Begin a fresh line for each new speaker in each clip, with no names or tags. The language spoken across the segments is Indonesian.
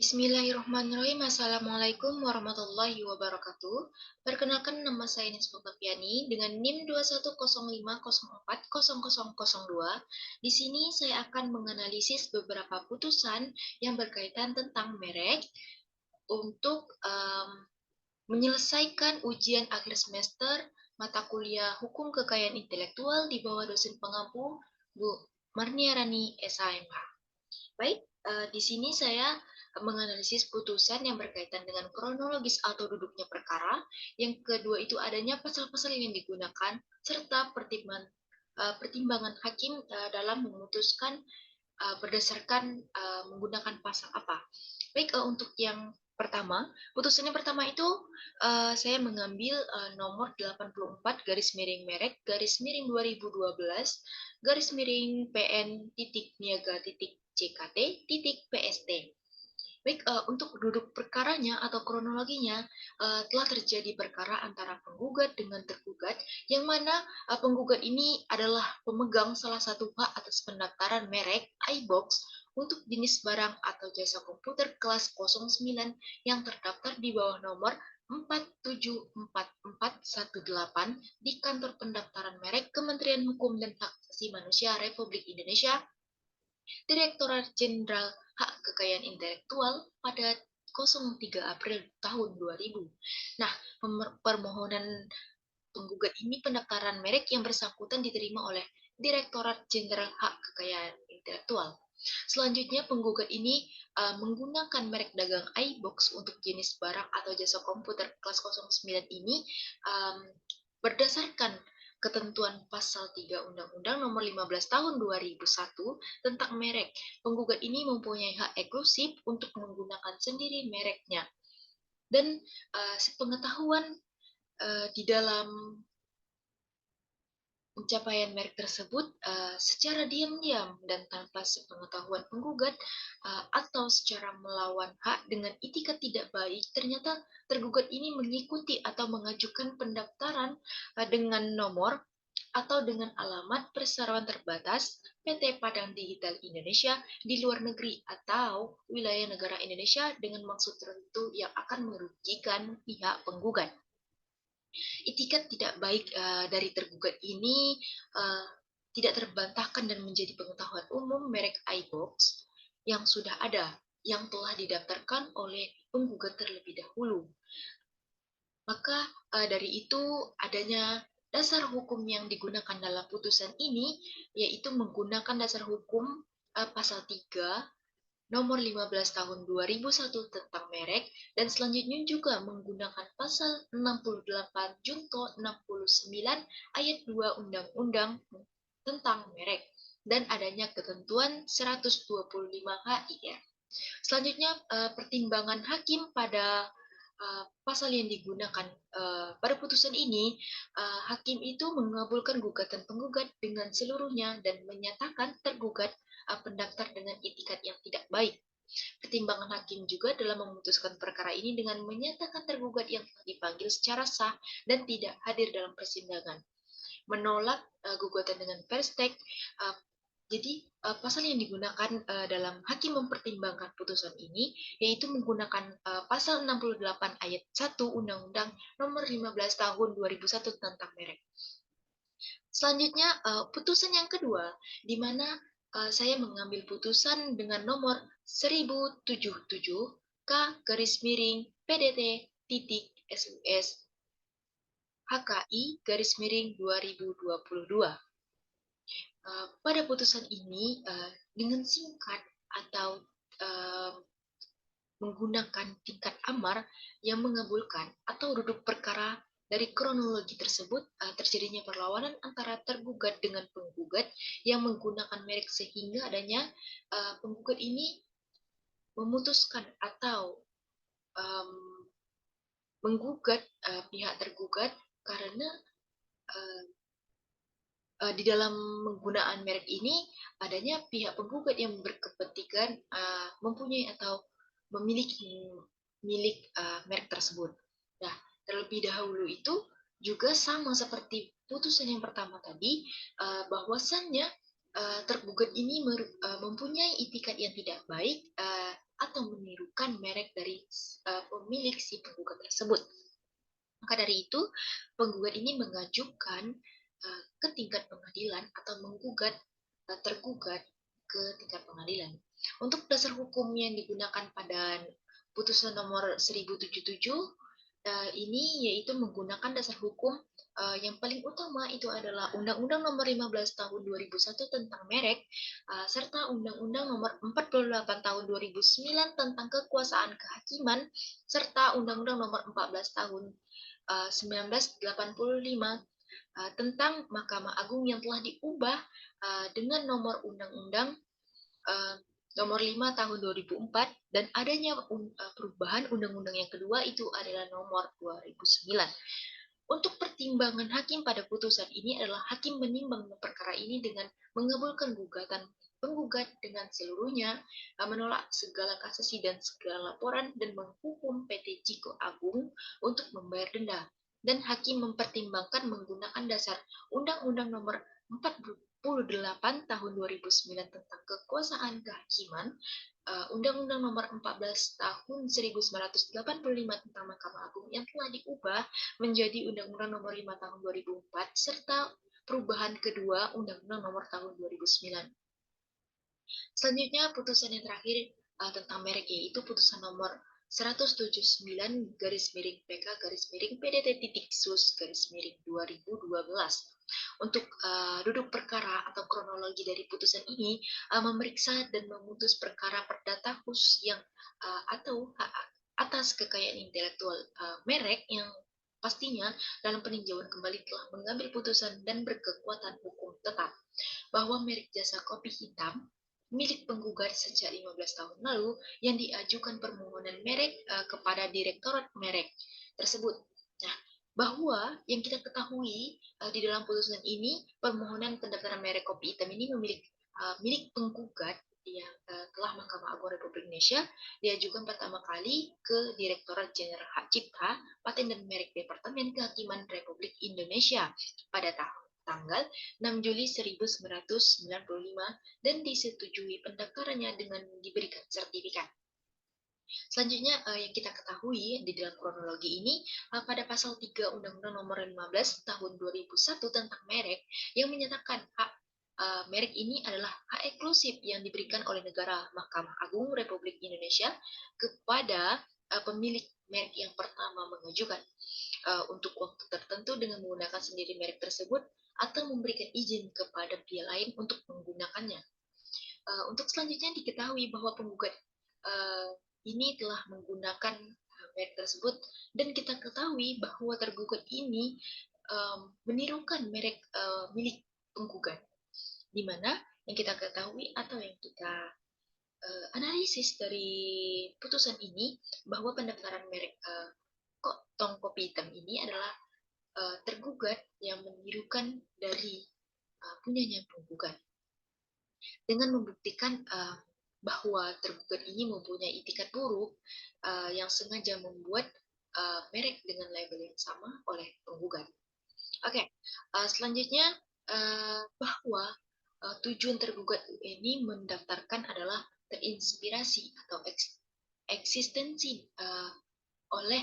Bismillahirrahmanirrahim. Assalamualaikum warahmatullahi wabarakatuh. Perkenalkan, nama saya Nisbah Bapiani dengan NIM 2105040002. Di sini saya akan menganalisis beberapa putusan yang berkaitan tentang merek untuk menyelesaikan ujian akhir semester mata kuliah Hukum Kekayaan Intelektual di bawah dosen pengampu Bu Marniarani SHMH. Baik, di sini saya menganalisis putusan yang berkaitan dengan kronologis atau duduknya perkara. Yang kedua itu adanya pasal-pasal yang digunakan serta pertimbangan hakim dalam memutuskan berdasarkan menggunakan pasal apa. Baik, untuk yang pertama, putusan yang pertama itu saya mengambil nomor 84 garis miring merek garis miring 2012 garis miring PN titik niaga titik CKT titik PST. Baik, untuk duduk perkaranya atau kronologinya, telah terjadi perkara antara penggugat dengan tergugat, yang mana penggugat ini adalah pemegang salah satu hak atas pendaftaran merek iBox untuk jenis barang atau jasa komputer kelas 09 yang terdaftar di bawah nomor 474418 di kantor pendaftaran merek Kementerian Hukum dan Hak Asasi Manusia Republik Indonesia, Direktorat Jenderal Hak Kekayaan Intelektual pada 03 April tahun 2000. Nah, permohonan penggugat ini pendaftaran merek yang bersangkutan diterima oleh Direktorat Jenderal Hak Kekayaan Intelektual. Selanjutnya, penggugat ini menggunakan merek dagang iBox untuk jenis barang atau jasa komputer kelas 09 ini berdasarkan ketentuan pasal 3 Undang-Undang Nomor 15 Tahun 2001 tentang merek. Penggugat ini mempunyai hak eksklusif untuk menggunakan sendiri mereknya. Dan sepengetahuan di dalam pencapaian merek tersebut secara diam-diam dan tanpa sepengetahuan penggugat atau secara melawan hak dengan itikat tidak baik, ternyata tergugat ini mengikuti atau mengajukan pendaftaran dengan nomor atau dengan alamat perseroan terbatas PT Padang Digital Indonesia di luar negeri atau wilayah negara Indonesia dengan maksud tertentu yang akan merugikan pihak penggugat. Itikat tidak baik dari tergugat ini tidak terbantahkan dan menjadi pengetahuan umum merek iBox yang sudah ada, yang telah didaftarkan oleh penggugat terlebih dahulu. Maka dari itu adanya dasar hukum yang digunakan dalam putusan ini, yaitu menggunakan dasar hukum pasal 3 nomor 15 tahun 2001 tentang merek, dan selanjutnya juga menggunakan pasal 68 junto 69 ayat 2 Undang-Undang tentang merek, dan adanya ketentuan 125 HIR. Selanjutnya, pertimbangan hakim pada pasal yang digunakan pada putusan ini, hakim itu mengabulkan gugatan penggugat dengan seluruhnya dan menyatakan tergugat pendaftar dengan itikat yang tidak baik. Pertimbangan hakim juga dalam memutuskan perkara ini dengan menyatakan tergugat yang telah dipanggil secara sah dan tidak hadir dalam persidangan, menolak gugatan dengan perstek. Jadi pasal yang digunakan dalam hakim mempertimbangkan putusan ini yaitu menggunakan pasal 68 ayat 1 Undang-Undang Nomor 15 Tahun 2001 tentang merek. Selanjutnya, putusan yang kedua, di mana saya mengambil putusan dengan nomor 1077 K garis miring PDT titik SUS HKI garis miring 2022. Pada putusan ini, dengan singkat atau menggunakan tingkat amar yang mengabulkan atau duduk perkara dari kronologi tersebut, terjadinya perlawanan antara tergugat dengan penggugat yang menggunakan merek sehingga adanya penggugat ini memutuskan atau menggugat pihak tergugat karena di dalam penggunaan merek ini adanya pihak penggugat yang berkepentingan mempunyai atau memiliki merek tersebut. Nah, terlebih dahulu itu juga sama seperti putusan yang pertama tadi, bahwasannya tergugat ini mempunyai itikat yang tidak baik atau menirukan merek dari pemilik si penggugat tersebut. Maka dari itu, penggugat ini mengajukan ke tingkat pengadilan atau menggugat tergugat ke tingkat pengadilan. Untuk dasar hukum yang digunakan pada putusan nomor 1077 ini yaitu menggunakan dasar hukum yang paling utama itu adalah Undang-Undang Nomor 15 Tahun 2001 tentang merek serta Undang-Undang Nomor 48 Tahun 2009 tentang kekuasaan kehakiman serta Undang-Undang Nomor 14 Tahun 1985 tentang Mahkamah Agung yang telah diubah dengan nomor Undang-Undang uh, nomor 5 tahun 2004 dan adanya perubahan undang-undang yang kedua itu adalah nomor 2009. Untuk pertimbangan hakim pada putusan ini adalah hakim menimbang perkara ini dengan mengabulkan gugatan penggugat dengan seluruhnya, menolak segala kasasi dan segala laporan, dan menghukum PT Ciko Agung untuk membayar denda. Dan hakim mempertimbangkan menggunakan dasar Undang-Undang Nomor 48 Tahun 2009 tentang kekuasaan kehakiman, Undang-Undang Nomor 14 Tahun 1985 tentang Mahkamah Agung yang telah diubah menjadi Undang-Undang Nomor 5 Tahun 2004 serta perubahan kedua Undang-Undang Nomor tahun 2009. Selanjutnya putusan yang terakhir tentang merek yaitu putusan nomor 179 garis miring PK garis miring PDT titik sus garis miring 2012. Untuk duduk perkara atau kronologi dari putusan ini memeriksa dan memutus perkara perdata khusus yang atau atas kekayaan intelektual merek yang pastinya dalam peninjauan kembali telah mengambil putusan dan berkekuatan hukum tetap bahwa merek jasa kopi hitam milik penggugat sejak 15 tahun lalu yang diajukan permohonan merek kepada Direktorat Merek tersebut. Nah, bahwa yang kita ketahui di dalam putusan ini permohonan pendaftaran merek kopi hitam ini milik penggugat yang telah Mahkamah Agung Republik Indonesia diajukan pertama kali ke Direktorat Jenderal Hak Cipta, Paten dan Merek Departemen Kehakiman Republik Indonesia pada tanggal 6 Juli 1995 dan disetujui pendaftarannya dengan diberikan sertifikat. Selanjutnya yang kita ketahui di dalam kronologi ini pada pasal 3 Undang-Undang Nomor 15 Tahun 2001 tentang merek yang menyatakan hak merek ini adalah hak eksklusif yang diberikan oleh negara Mahkamah Agung Republik Indonesia kepada pemilik merek yang pertama mengajukan untuk waktu tertentu dengan menggunakan sendiri merek tersebut atau memberikan izin kepada pihak lain untuk menggunakannya. Untuk selanjutnya diketahui bahwa penggugat ini telah menggunakan merek tersebut dan kita ketahui bahwa tergugat ini menirukan merek milik penggugat, di mana yang kita ketahui atau yang kita analisis dari putusan ini bahwa pendaftaran merek tong kopi hitam ini adalah tergugat yang menirukan dari punyanya penggugat dengan membuktikan bahwa tergugat ini mempunyai itikat buruk yang sengaja membuat merek dengan label yang sama oleh penggugat. Oke, selanjutnya bahwa tujuan tergugat ini mendaftarkan adalah terinspirasi atau eksistensi oleh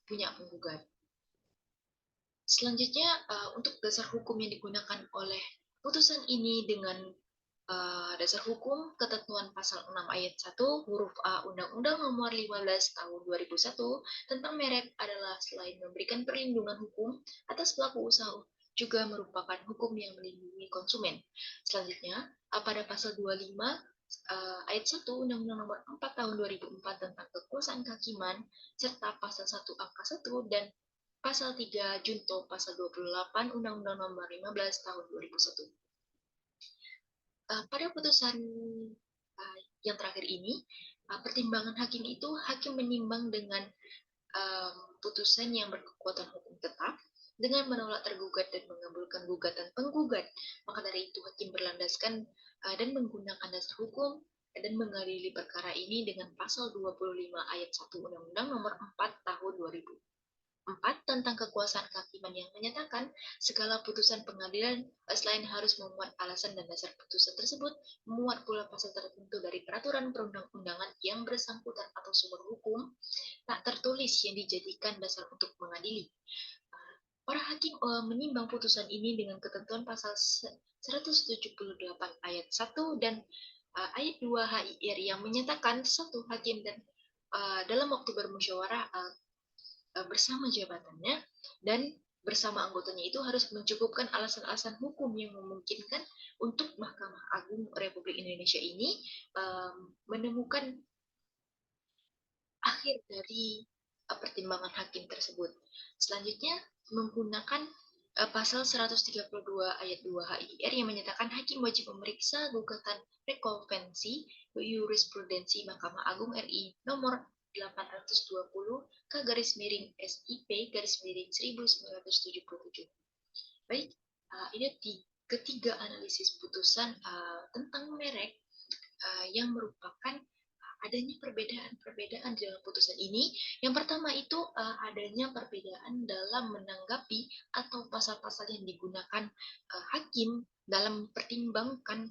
punya penggugat. Selanjutnya, untuk dasar hukum yang digunakan oleh putusan ini dengan dasar hukum ketentuan pasal 6 ayat 1 huruf A Undang-Undang Nomor 15 Tahun 2001 tentang merek adalah selain memberikan perlindungan hukum atas pelaku usaha juga merupakan hukum yang melindungi konsumen. Selanjutnya, pada pasal 25 ayat 1 Undang-Undang Nomor 4 Tahun 2004 tentang kekuasaan kehakiman serta pasal 1 angka 1 dan pasal 3 Junto pasal 28 Undang-Undang Nomor 15 Tahun 2001. Pada putusan yang terakhir ini, pertimbangan hakim itu hakim menimbang dengan putusan yang berkekuatan hukum tetap dengan menolak tergugat dan mengabulkan gugatan penggugat. Maka dari itu hakim berlandaskan dan menggunakan dasar hukum dan mengadili perkara ini dengan pasal 25 ayat 1 Undang-Undang Nomor 4 Tahun 2000. 4 tentang kekuasaan kehakiman yang menyatakan segala putusan pengadilan selain harus memuat alasan dan dasar putusan tersebut, memuat pula pasal tertentu dari peraturan perundang-undangan yang bersangkutan atau sumber hukum tak tertulis yang dijadikan dasar untuk mengadili. Para hakim menimbang putusan ini dengan ketentuan pasal 178 ayat 1 dan ayat 2 HIR yang menyatakan satu hakim dan dalam waktu bermusyawarah bersama jabatannya dan bersama anggotanya itu harus mencukupkan alasan-alasan hukum yang memungkinkan untuk Mahkamah Agung Republik Indonesia ini menemukan akhir dari pertimbangan hakim tersebut. Selanjutnya, menggunakan pasal 132 ayat 2 HIR yang menyatakan hakim wajib memeriksa gugatan rekonvensi jurisprudensi Mahkamah Agung RI nomor 820 ke garis miring SIP garis miring 1977. Baik, ini ketiga analisis putusan tentang merek yang merupakan adanya perbedaan-perbedaan di dalam putusan ini. Yang pertama itu adanya perbedaan dalam menanggapi atau pasal-pasal yang digunakan hakim dalam mempertimbangkan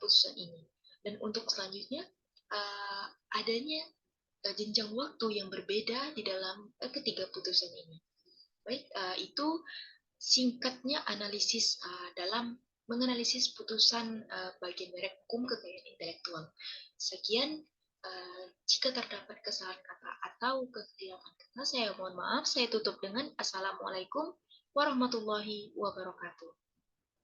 putusan ini. Dan untuk selanjutnya adanya jenjang waktu yang berbeda di dalam ketiga putusan ini. Baik, itu singkatnya analisis dalam menganalisis putusan bagian merek hukum kekayaan intelektual. Sekian, jika terdapat kesalahan kata atau kekhilafan kata, saya mohon maaf. Saya tutup dengan Assalamualaikum warahmatullahi wabarakatuh.